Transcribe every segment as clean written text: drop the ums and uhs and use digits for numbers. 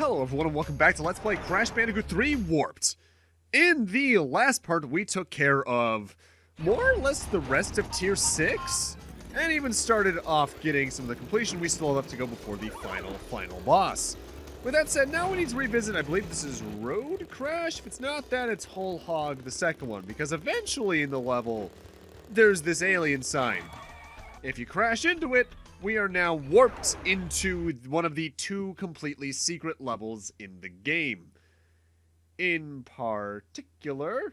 Hello everyone and welcome back to Let's Play Crash Bandicoot 3 Warped. In the last part, we took care of more or less the rest of Tier 6, and even started off getting some of the completion we still have left to go before the final boss. With that said, now we need to revisit, I believe this is Road Crash? If it's not that, it's Whole Hog, the second one, because eventually in the level, there's this alien sign. If you crash into it, we are now warped into one of the two completely secret levels in the game. In particular,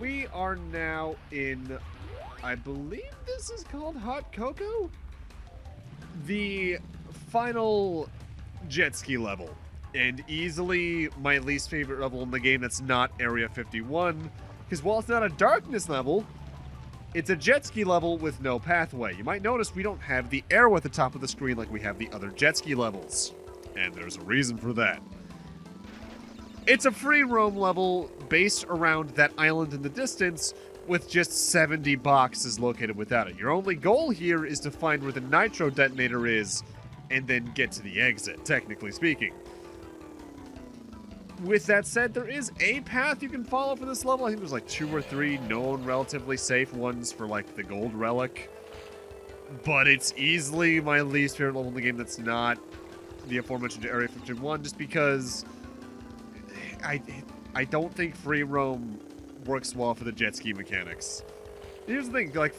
we are now in, I believe this is called Hot Coco? The final jet ski level. And easily my least favorite level in the game that's not Area 51. Because while it's not a darkness level, it's a jet ski level with no pathway. You might notice we don't have the arrow at the top of the screen like we have the other jet ski levels. And there's a reason for that. It's a free roam level based around that island in the distance with just 70 boxes located without it. Your only goal here is to find where the nitro detonator is and then get to the exit, technically speaking. With that said, there is a path you can follow for this level. I think there's like 2 or 3 known relatively safe ones for like the gold relic. But it's easily my least favorite level in the game that's not the aforementioned Area 51, just because I don't think free roam works well for the jet ski mechanics. Here's the thing, like,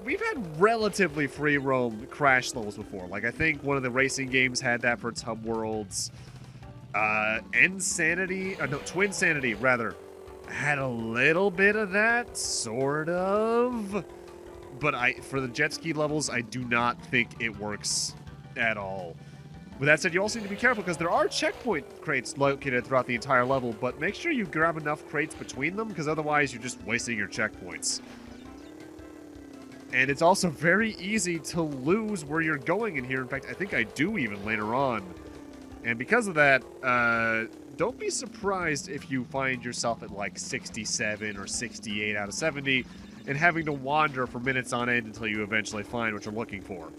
we've had relatively free roam crash levels before. Like, I think one of the racing games had that for its hub worlds. Twin Sanity, rather, had a little bit of that, sort of. But for the jet ski levels, I do not think it works at all. With that said, you also need to be careful because there are checkpoint crates located throughout the entire level, but make sure you grab enough crates between them, because otherwise you're just wasting your checkpoints. And it's also very easy to lose where you're going in here. In fact, I think I do even later on. And because of that, don't be surprised if you find yourself at like 67 or 68 out of 70 and having to wander for minutes on end until you eventually find what you're looking for.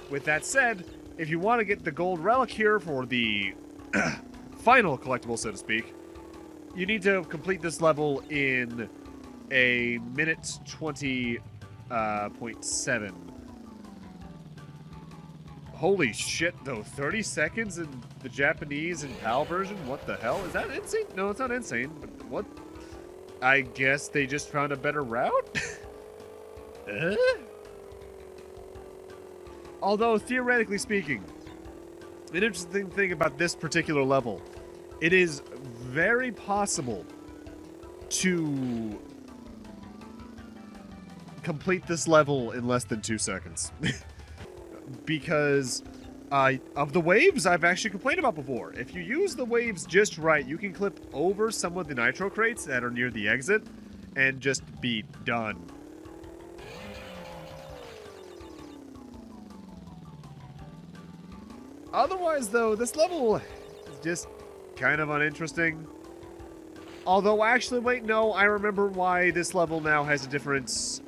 With that said, if you want to get the gold relic here for the final collectible, so to speak, you need to complete this level in a minute 20.7. Holy shit, though. 30 seconds in the Japanese and PAL version? What the hell? Is that insane? No, it's not insane. But what? I guess they just found a better route? Although, theoretically speaking, an interesting thing about this particular level, it is very possible to complete this level in less than 2 seconds. Because of the waves I've actually complained about before. If you use the waves just right, you can clip over some of the nitro crates that are near the exit and just be done. Otherwise, though, this level is just kind of uninteresting. Although, actually, wait, no, I remember why this level now has a different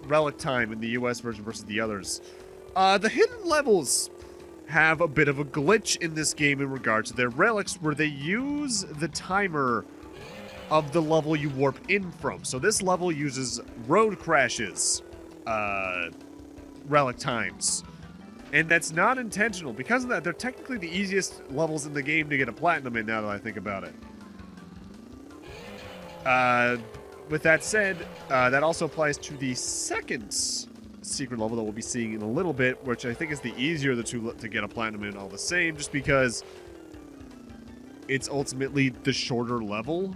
relic time in the US version versus the others. The hidden levels have a bit of a glitch in this game in regards to their relics, where they use the timer of the level you warp in from. So this level uses Road Crash's relic times. And that's not intentional. Because of that, they're technically the easiest levels in the game to get a platinum in, now that I think about it. With that said, that also applies to the second secret level that we'll be seeing in a little bit, which I think is the easier of the two to get a platinum in all the same, just because it's ultimately the shorter level.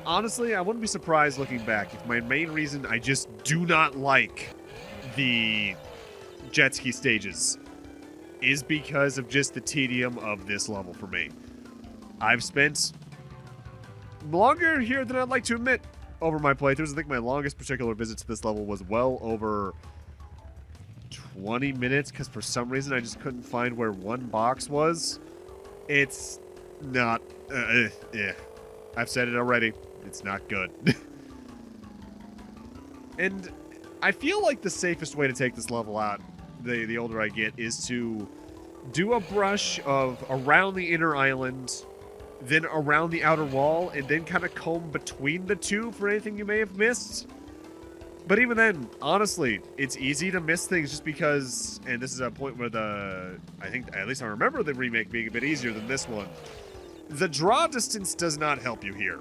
Honestly, I wouldn't be surprised looking back if my main reason I just do not like the jet ski stages is because of just the tedium of this level for me. I've spent longer here than I'd like to admit over my playthroughs. I think my longest particular visit to this level was well over 20 minutes, because for some reason I just couldn't find where one box was. It's not... I've said it already. It's not good. And I feel like the safest way to take this level out, the older I get, is to do a brush of around the inner island, then around the outer wall, and then kind of comb between the two for anything you may have missed. But even then, honestly, it's easy to miss things just because, and this is a point where I think, at least I remember the remake being a bit easier than this one. The draw distance does not help you here.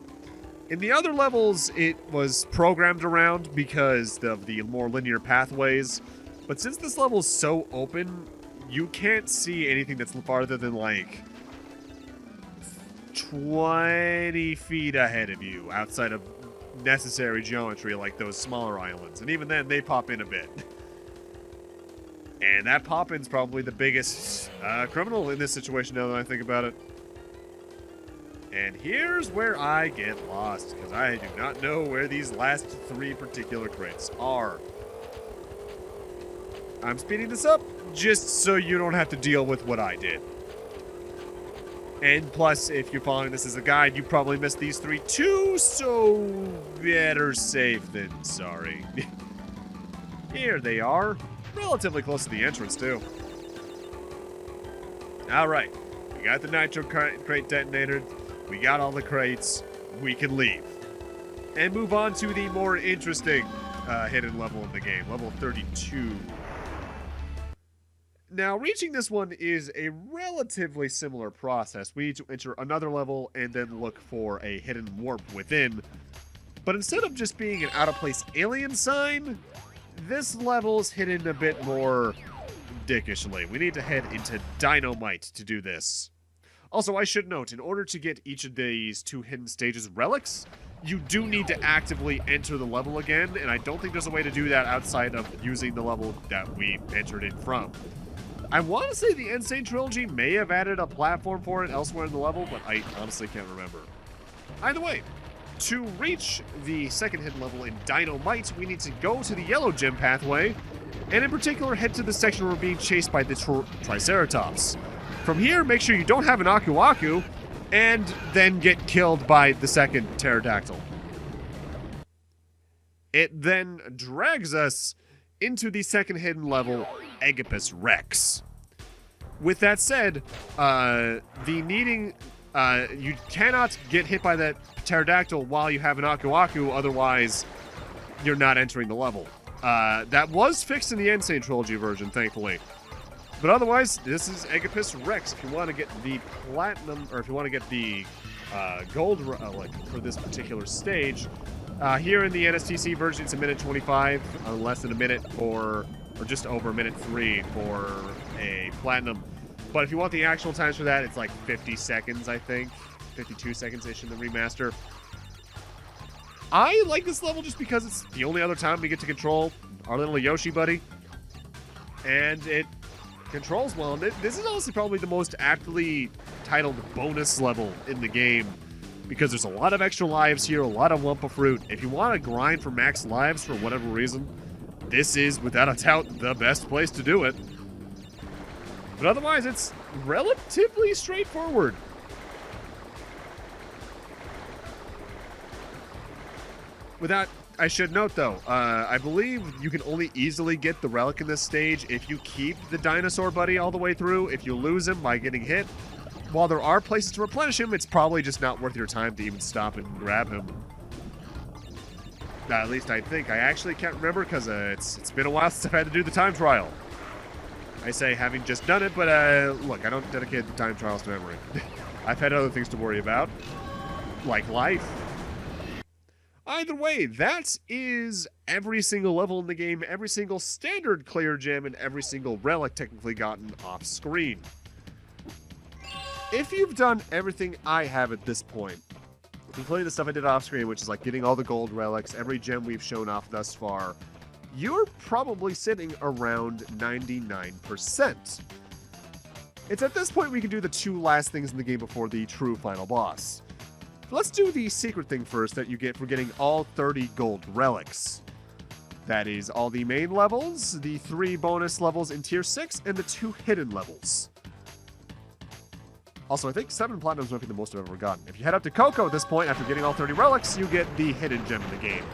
In the other levels, it was programmed around because of the more linear pathways. But since this level is so open, you can't see anything that's farther than like 20 feet ahead of you outside of necessary geometry like those smaller islands. And even then, they pop in a bit. And that pop-in's probably the biggest criminal in this situation now that I think about it. And here's where I get lost, because I do not know where these last 3 particular crates are. I'm speeding this up just so you don't have to deal with what I did. And plus, if you're following this as a guide, you probably missed these 3 too, so better safe than sorry. Here they are. Relatively close to the entrance, too. Alright, we got the nitro crate detonated. We got all the crates. We can leave. And move on to the more interesting hidden level in the game, level 32. Now, reaching this one is a relatively similar process. We need to enter another level and then look for a hidden warp within. But instead of just being an out-of-place alien sign, this level's hidden a bit more dickishly. We need to head into Dynamite to do this. Also, I should note, in order to get each of these 2 hidden stages relics, you do need to actively enter the level again, and I don't think there's a way to do that outside of using the level that we entered it from. I want to say the Insane Trilogy may have added a platform for it elsewhere in the level, but I honestly can't remember. Either way, to reach the second hidden level in Dynamite, we need to go to the yellow gem pathway, and in particular head to the section where we're being chased by the Triceratops. From here, make sure you don't have an Uka-Uka, and then get killed by the second pterodactyl. It then drags us into the second hidden level, Eggipus Rex. With that said, you cannot get hit by that pterodactyl while you have an Uka-Uka, otherwise you're not entering the level. That was fixed in the Insane Trilogy version, thankfully. But otherwise, this is Eggipus Rex. If you want to get the platinum, or if you want to get the gold relic for this particular stage, here in the NSTC version, it's 1:25, less than a minute or just over 1:03 for a platinum. But if you want the actual times for that, it's like 50 seconds, I think. 52 seconds-ish in the remaster. I like this level just because it's the only other time we get to control our little Yoshi buddy. And it controls well. And this is honestly probably the most aptly titled bonus level in the game, because there's a lot of extra lives here, a lot of Wumpa Fruit. If you want to grind for max lives for whatever reason, this is, without a doubt, the best place to do it. But otherwise, it's relatively straightforward. With that, I should note, though, I believe you can only easily get the relic in this stage if you keep the dinosaur buddy all the way through. If you lose him by getting hit, while there are places to replenish him, it's probably just not worth your time to even stop and grab him. At least I think. I actually can't remember because it's been a while since I've had to do the time trial. I say having just done it, but look, I don't dedicate the time trials to memory. I've had other things to worry about, like life. Either way, that is every single level in the game, every single standard clear gem, and every single relic technically gotten off screen. If you've done everything I have at this point, including the stuff I did off screen, which is like getting all the gold relics, every gem we've shown off thus far, you're probably sitting around 99%. It's at this point we can do the 2 last things in the game before the true final boss. Let's do the secret thing first that you get for getting all 30 gold relics. That is all the main levels, the 3 bonus levels in Tier 6, and the 2 hidden levels. Also, I think 7 platinums might be the most I've ever gotten. If you head up to Coco at this point, after getting all 30 relics, you get the hidden gem in the game.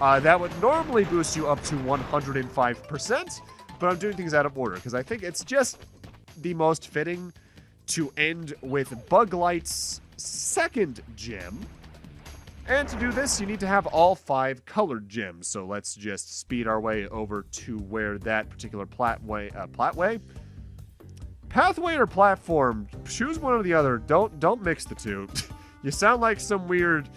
That would normally boost you up to 105%, but I'm doing things out of order because I think it's just the most fitting to end with Bug Light's second gem. And to do this, you need to have all 5 colored gems. So let's just speed our way over to where that particular pathway or platform. Choose one or the other. Don't mix the two. You sound like some weird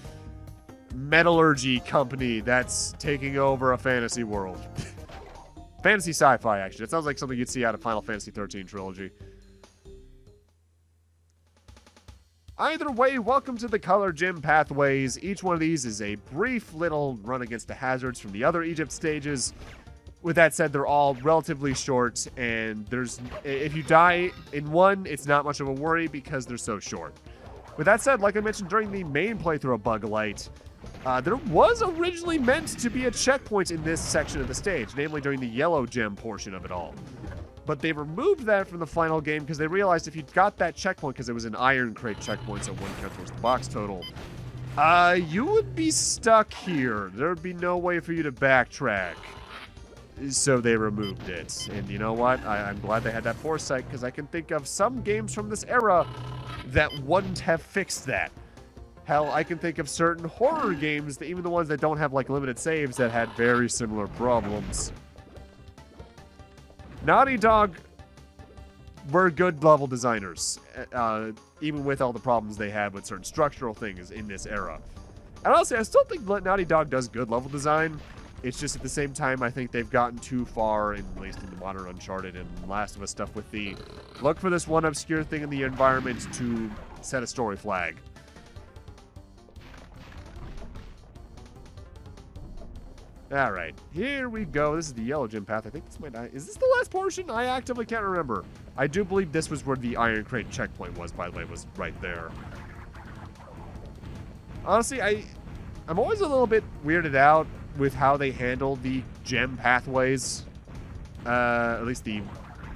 metallurgy company that's taking over a fantasy world. Fantasy sci-fi, actually. It sounds like something you'd see out of Final Fantasy 13 trilogy. Either way, welcome to the color gem pathways. Each one of these is a brief little run against the hazards from the other Egypt stages. With that said, they're all relatively short, and if you die in one, it's not much of a worry because they're so short. With that said, like I mentioned during the main playthrough of Bug Light, there was originally meant to be a checkpoint in this section of the stage, namely during the yellow gem portion of it all. But they removed that from the final game because they realized if you got that checkpoint, because it was an iron crate checkpoint, so 1 count towards the box total, you would be stuck here. There would be no way for you to backtrack. So they removed it. And you know what? I'm glad they had that foresight, because I can think of some games from this era that wouldn't have fixed that. Hell, I can think of certain horror games, even the ones that don't have like limited saves, that had very similar problems. Naughty Dog were good level designers, even with all the problems they had with certain structural things in this era. And honestly, I still think Naughty Dog does good level design. It's just at the same time, I think they've gotten too far, at least in the modern Uncharted and Last of Us stuff, with the look for this one obscure thing in the environment to set a story flag. Alright, here we go. This is the yellow gym path. I think this might... Is this the last portion? I actively can't remember. I do believe this was where the Iron Crate checkpoint was, by the way, was right there. Honestly, I'm always a little bit weirded out with how they handle the gem pathways. At least the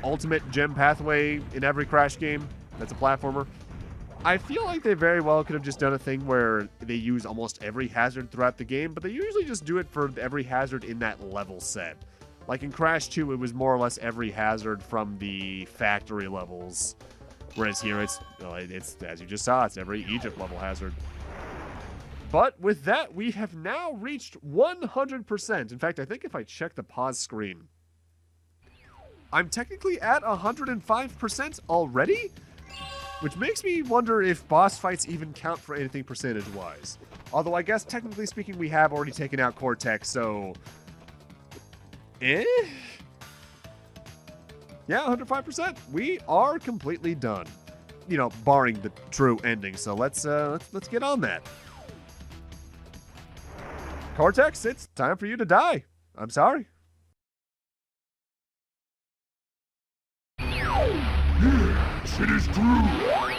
ultimate gem pathway in every Crash game that's a platformer. I feel like they very well could have just done a thing where they use almost every hazard throughout the game, but they usually just do it for every hazard in that level set. Like in Crash 2, it was more or less every hazard from the factory levels. Whereas here, it's as you just saw, it's every Egypt level hazard. But with that, we have now reached 100%. In fact, I think if I check the pause screen, I'm technically at 105% already? Which makes me wonder if boss fights even count for anything percentage-wise. Although I guess, technically speaking, we have already taken out Cortex, so... Yeah, 105%. We are completely done. You know, barring the true ending, so let's get on that. Cortex, it's time for you to die. I'm sorry. Yes, it is true.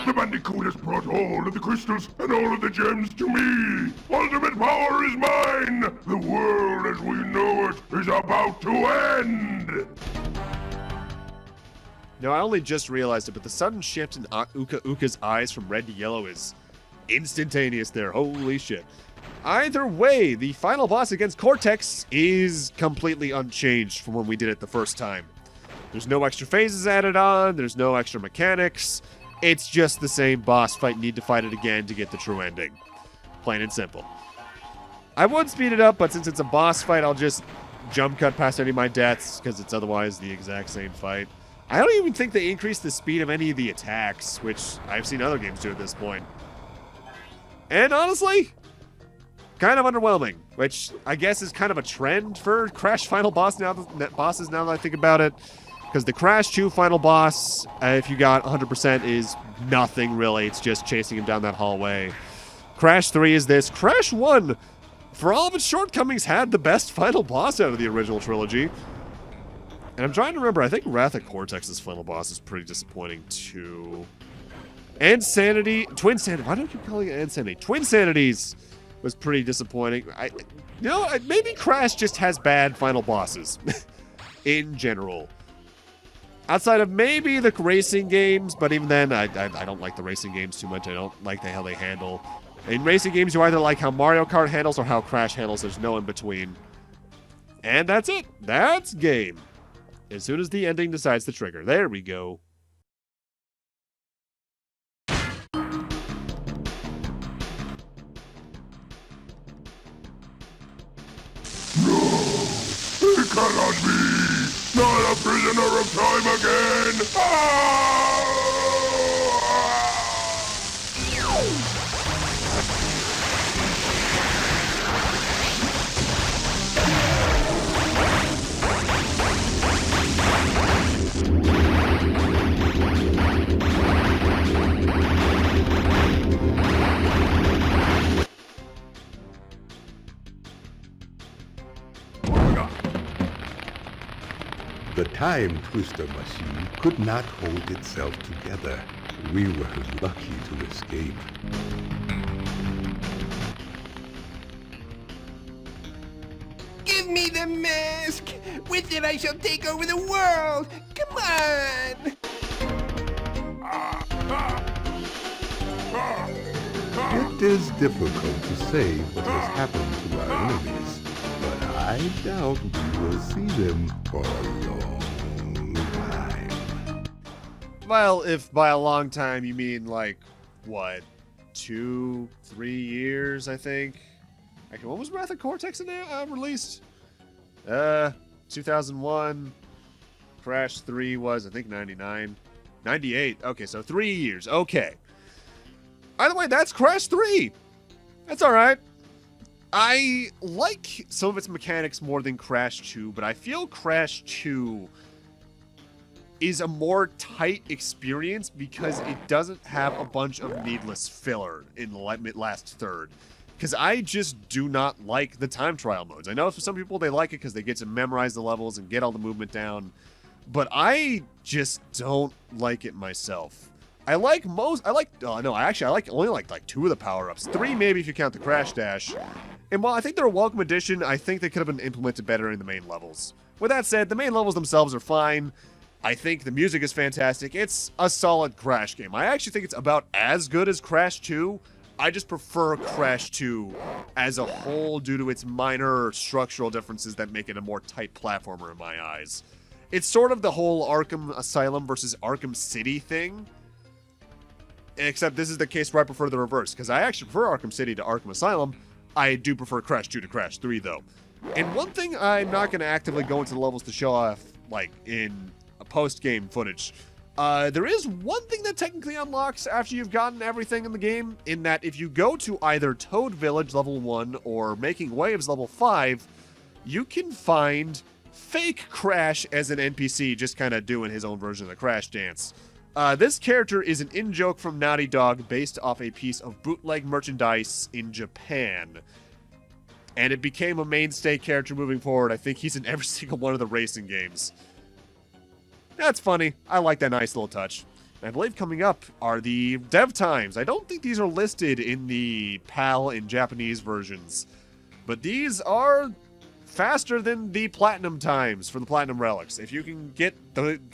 The Bandicoot has brought all of the crystals and all of the gems to me. Ultimate power is mine. The world as we know it is about to end. Now, I only just realized it, but the sudden shift in Uka-Uka's eyes from red to yellow is instantaneous there. Holy shit. Either way, the final boss against Cortex is completely unchanged from when we did it the first time. There's no extra phases added on, there's no extra mechanics. It's just the same boss fight, need to fight it again to get the true ending. Plain and simple. I would speed it up, but since it's a boss fight, I'll just jump cut past any of my deaths, because it's otherwise the exact same fight. I don't even think they increased the speed of any of the attacks, which I've seen other games do at this point. And honestly, kind of underwhelming, which I guess is kind of a trend for Crash final bosses now that I think about it. Because the Crash 2 final boss, if you got 100%, is nothing really. It's just chasing him down that hallway. Crash 3 is this. Crash 1, for all of its shortcomings, had the best final boss out of the original trilogy. And I'm trying to remember, I think Wrath of Cortex's final boss is pretty disappointing too. Insanity, Twin Sanity, why do I keep calling it Insanity? Twin Sanities was pretty disappointing. Maybe Crash just has bad final bosses in general. Outside of maybe the racing games, but even then, I don't like the racing games too much. I don't like how they handle In racing games, you either like how Mario Kart handles or how Crash handles. There's no in between. And that's it. That's game. As soon as the ending decides to trigger. There we go. It cannot be! Not a prisoner of time again! Ah! The time twister machine could not hold itself together. We were lucky to escape. Give me the mask! With it I shall take over the world! Come on! It is difficult to say what has happened to our enemies, but I doubt we will see them for a long time. Well, if by a long time you mean like, what, 2-3 years, I think? Actually, when was Wrath of Cortex released? 2001. Crash 3 was, I think, 99. 98. Okay, so 3 years. Okay. Either way, that's Crash 3. That's alright. I like some of its mechanics more than Crash 2, but I feel Crash 2 is a more tight experience because it doesn't have a bunch of needless filler in the last third. Because I just do not like the time trial modes. I know for some people they like it because they get to memorize the levels and get all the movement down, but I just don't like it myself. I only like 2 of the power-ups. 3 maybe if you count the Crash Dash. And while I think they're a welcome addition, I think they could have been implemented better in the main levels. With that said, the main levels themselves are fine. I think the music is fantastic. It's a solid Crash game. I actually think it's about as good as Crash 2. I just prefer Crash 2 as a whole due to its minor structural differences that make it a more tight platformer in my eyes. It's sort of the whole Arkham Asylum versus Arkham City thing. Except this is the case where I prefer the reverse, because I actually prefer Arkham City to Arkham Asylum. I do prefer Crash 2 to Crash 3, though. And one thing I'm not going to actively go into the levels to show off, like, in a post-game footage. There is one thing that technically unlocks after you've gotten everything in the game, in that if you go to either Toad Village level 1 or Making Waves level 5, you can find fake Crash as an NPC just kind of doing his own version of the Crash dance. This character is an in-joke from Naughty Dog based off a piece of bootleg merchandise in Japan. And it became a mainstay character moving forward. I think he's in every single one of the racing games. That's funny. I like that nice little touch. And I believe coming up are the dev times. I don't think these are listed in the PAL and Japanese versions. But these are faster than the platinum times for the platinum relics. If you can get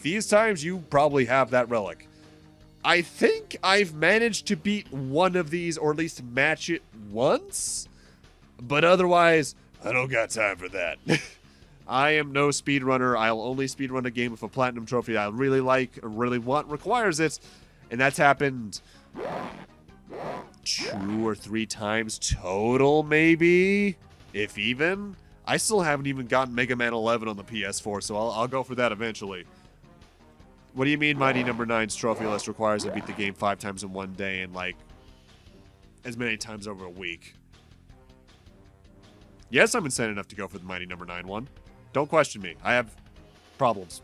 these times, you probably have that relic. I think I've managed to beat one of these, or at least match it once. But otherwise, I don't got time for that. I am no speedrunner. I'll only speedrun a game with a platinum trophy I really like, or really want, requires it. And that's happened 2 or 3 times total, maybe? If even? I still haven't even gotten Mega Man 11 on the PS4, so I'll go for that eventually. What do you mean Mighty Number 9's trophy list requires I beat the game 5 times in one day and, like, as many times over a week? Yes, I'm insane enough to go for the Mighty Number 9 one. Don't question me. I have problems.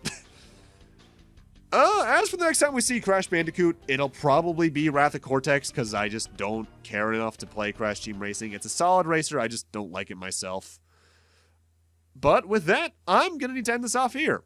As for the next time we see Crash Bandicoot, it'll probably be Wrath of Cortex, because I just don't care enough to play Crash Team Racing. It's a solid racer, I just don't like it myself. But with that, I'm going to need to end this off here.